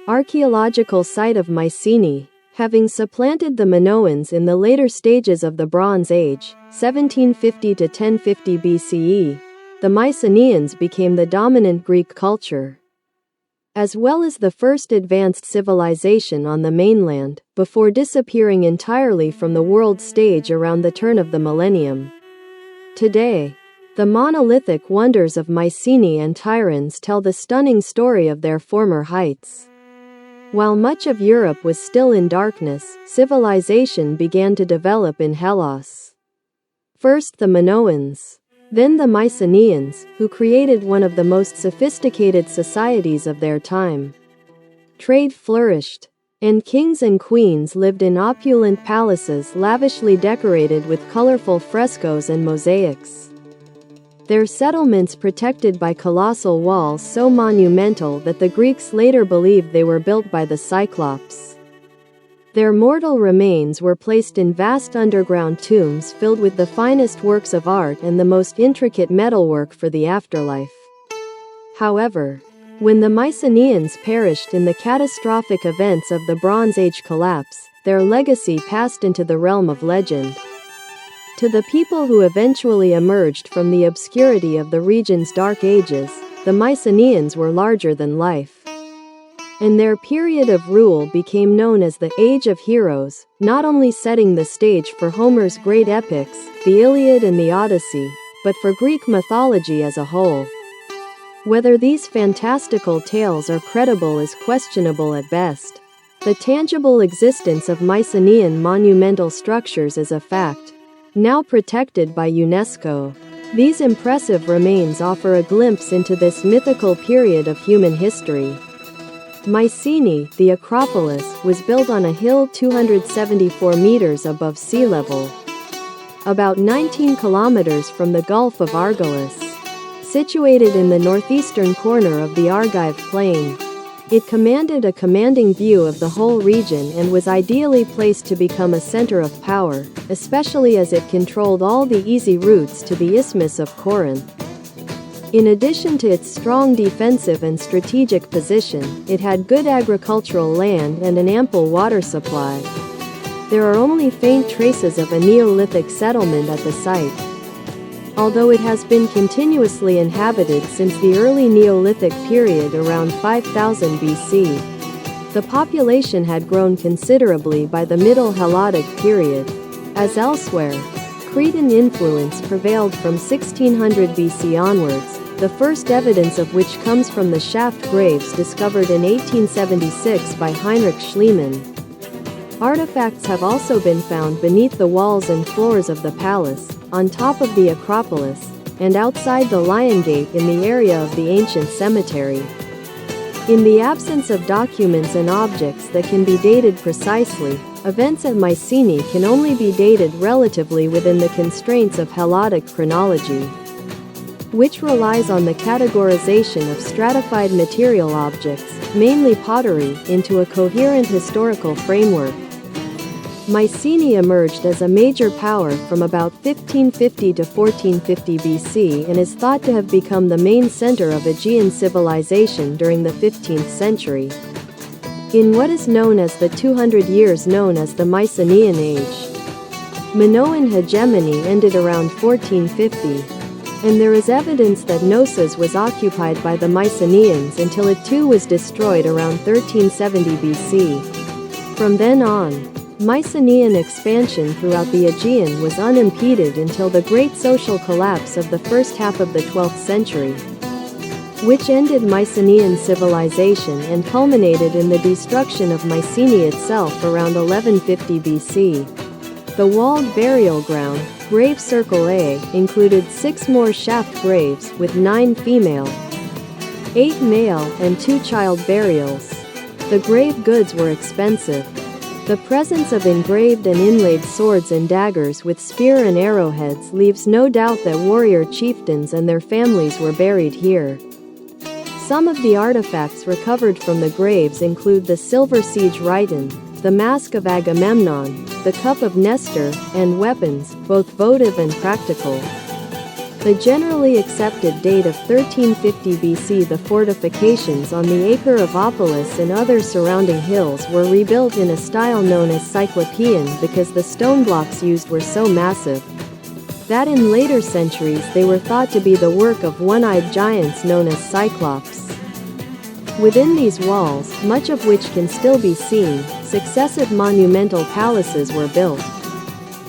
Archaeological site of Mycenae. Having supplanted the Minoans in the later stages of the Bronze Age, 1750 to 1050 BCE, the Mycenaeans became the dominant Greek culture, as well as the first advanced civilization on the mainland, before disappearing entirely from the world stage around the turn of the millennium. Today, the monolithic wonders of Mycenae and Tiryns tell the stunning story of their former heights. While much of Europe was still in darkness, civilization began to develop in Hellas. First the Minoans, then the Mycenaeans, who created one of the most sophisticated societies of their time. Trade flourished, and kings and queens lived in opulent palaces lavishly decorated with colorful frescoes and mosaics. Their settlements protected by colossal walls so monumental that the Greeks later believed they were built by the Cyclopes. Their mortal remains were placed in vast underground tombs filled with the finest works of art and the most intricate metalwork for the afterlife. However, when the Mycenaeans perished in the catastrophic events of the Bronze Age collapse, their legacy passed into the realm of legend. To the people who eventually emerged from the obscurity of the region's dark ages, the Mycenaeans were larger than life. And their period of rule became known as the Age of Heroes, not only setting the stage for Homer's great epics, the Iliad and the Odyssey, but for Greek mythology as a whole. Whether these fantastical tales are credible is questionable at best. The tangible existence of Mycenaean monumental structures is a fact, now protected by UNESCO. These impressive remains offer a glimpse into this mythical period of human history. Mycenae, the Acropolis, was built on a hill 274 meters above sea level, about 19 kilometers from the Gulf of Argolis. Situated in the northeastern corner of the Argive Plain, it commanded a commanding view of the whole region and was ideally placed to become a center of power, especially as it controlled all the easy routes to the Isthmus of Corinth. In addition to its strong defensive and strategic position, it had good agricultural land and an ample water supply. There are only faint traces of a Neolithic settlement at the site, although it has been continuously inhabited since the early Neolithic period around 5000 BC. The population had grown considerably by the Middle Helladic period. As elsewhere, Cretan influence prevailed from 1600 BC onwards, the first evidence of which comes from the shaft graves discovered in 1876 by Heinrich Schliemann. Artifacts have also been found beneath the walls and floors of the palace, on top of the Acropolis, and outside the Lion Gate in the area of the ancient cemetery. In the absence of documents and objects that can be dated precisely, events at Mycenae can only be dated relatively within the constraints of Helladic chronology, which relies on the categorization of stratified material objects, mainly pottery, into a coherent historical framework. Mycenae emerged as a major power from about 1550 to 1450 BC and is thought to have become the main center of Aegean civilization during the 15th century. In what is known as the 200 years known as the Mycenaean Age, Minoan hegemony ended around 1450, and there is evidence that Knossos was occupied by the Mycenaeans until it too was destroyed around 1370 BC. From then on, Mycenaean expansion throughout the Aegean was unimpeded until the great social collapse of the first half of the 12th century, which ended Mycenaean civilization and culminated in the destruction of Mycenae itself around 1150 BC. The walled burial ground, Grave Circle A, included 6 more shaft graves with 9 female, 8 male, and 2 child burials. The grave goods were expensive. The presence of engraved and inlaid swords and daggers with spear and arrowheads leaves no doubt that warrior chieftains and their families were buried here. Some of the artifacts recovered from the graves include the silver siege rhyton, the mask of Agamemnon, the cup of Nestor, and weapons, both votive and practical. The generally accepted date of 1350 BC. The fortifications on the acre of Opolis and other surrounding hills were rebuilt in a style known as Cyclopean because the stone blocks used were so massive that in later centuries they were thought to be the work of one-eyed giants known as Cyclopes. Within these walls, much of which can still be seen, successive monumental palaces were built.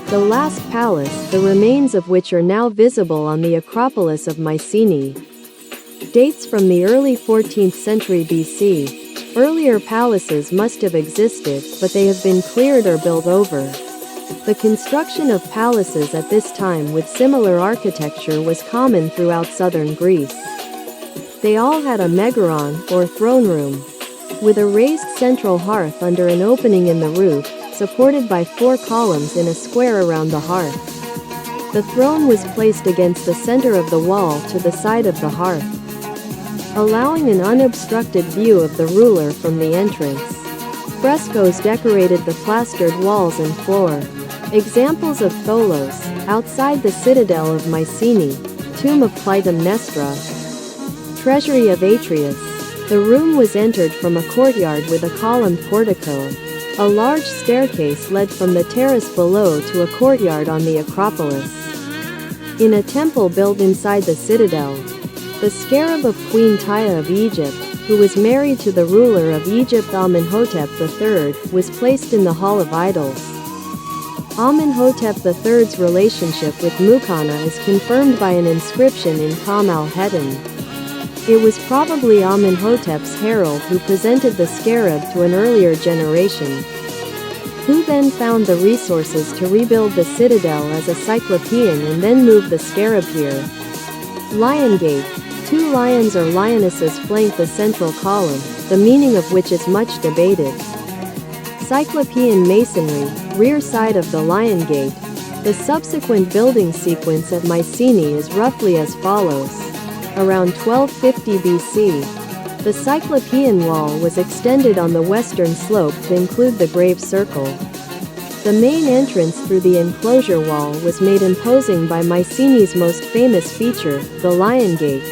The last palace, the remains of which are now visible on the Acropolis of Mycenae, dates from the early 14th century BC. Earlier palaces must have existed, but they have been cleared or built over. The construction of palaces at this time with similar architecture was common throughout southern Greece. They all had a megaron, or throne room, with a raised central hearth under an opening in the roof, supported by 4 columns in a square around the hearth. The throne was placed against the center of the wall to the side of the hearth, allowing an unobstructed view of the ruler from the entrance. Frescoes decorated the plastered walls and floor. Examples of tholos, outside the citadel of Mycenae, tomb of Clytemnestra, treasury of Atreus. The room was entered from a courtyard with a columned portico. A large staircase led from the terrace below to a courtyard on the Acropolis. In a temple built inside the citadel, the scarab of Queen Taya of Egypt, who was married to the ruler of Egypt Amenhotep III, was placed in the Hall of Idols. Amenhotep III's relationship with Muqana is confirmed by an inscription in Qam al-Hettan. It was probably Amenhotep's herald who presented the scarab to an earlier generation, who then found the resources to rebuild the citadel as a Cyclopean and then moved the scarab here. Lion Gate. 2 lions or lionesses flank the central column, the meaning of which is much debated. Cyclopean masonry, rear side of the Lion Gate. The subsequent building sequence at Mycenae is roughly as follows. Around 1250 BC, the Cyclopean wall was extended on the western slope to include the grave circle. The main entrance through the enclosure wall was made imposing by Mycenae's most famous feature, the Lion Gate,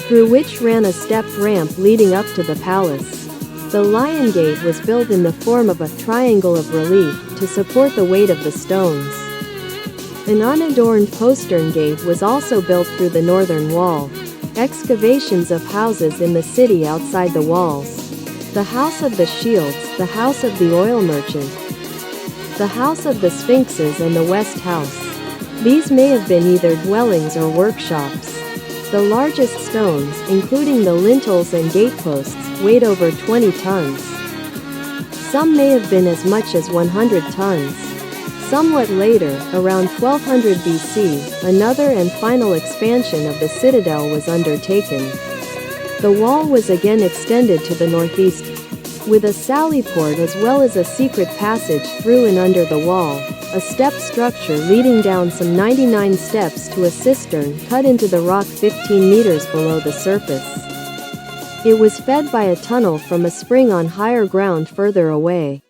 through which ran a stepped ramp leading up to the palace. The Lion Gate was built in the form of a triangle of relief to support the weight of the stones. An unadorned postern gate was also built through the northern wall. Excavations of houses in the city outside the walls. The House of the Shields, the House of the Oil Merchant, the House of the Sphinxes and the West House. These may have been either dwellings or workshops. The largest stones, including the lintels and gateposts, weighed over 20 tons. Some may have been as much as 100 tons. Somewhat later, around 1200 BC, another and final expansion of the citadel was undertaken. The wall was again extended to the northeast, with a sally port as well as a secret passage through and under the wall, a step structure leading down some 99 steps to a cistern cut into the rock 15 meters below the surface. It was fed by a tunnel from a spring on higher ground further away.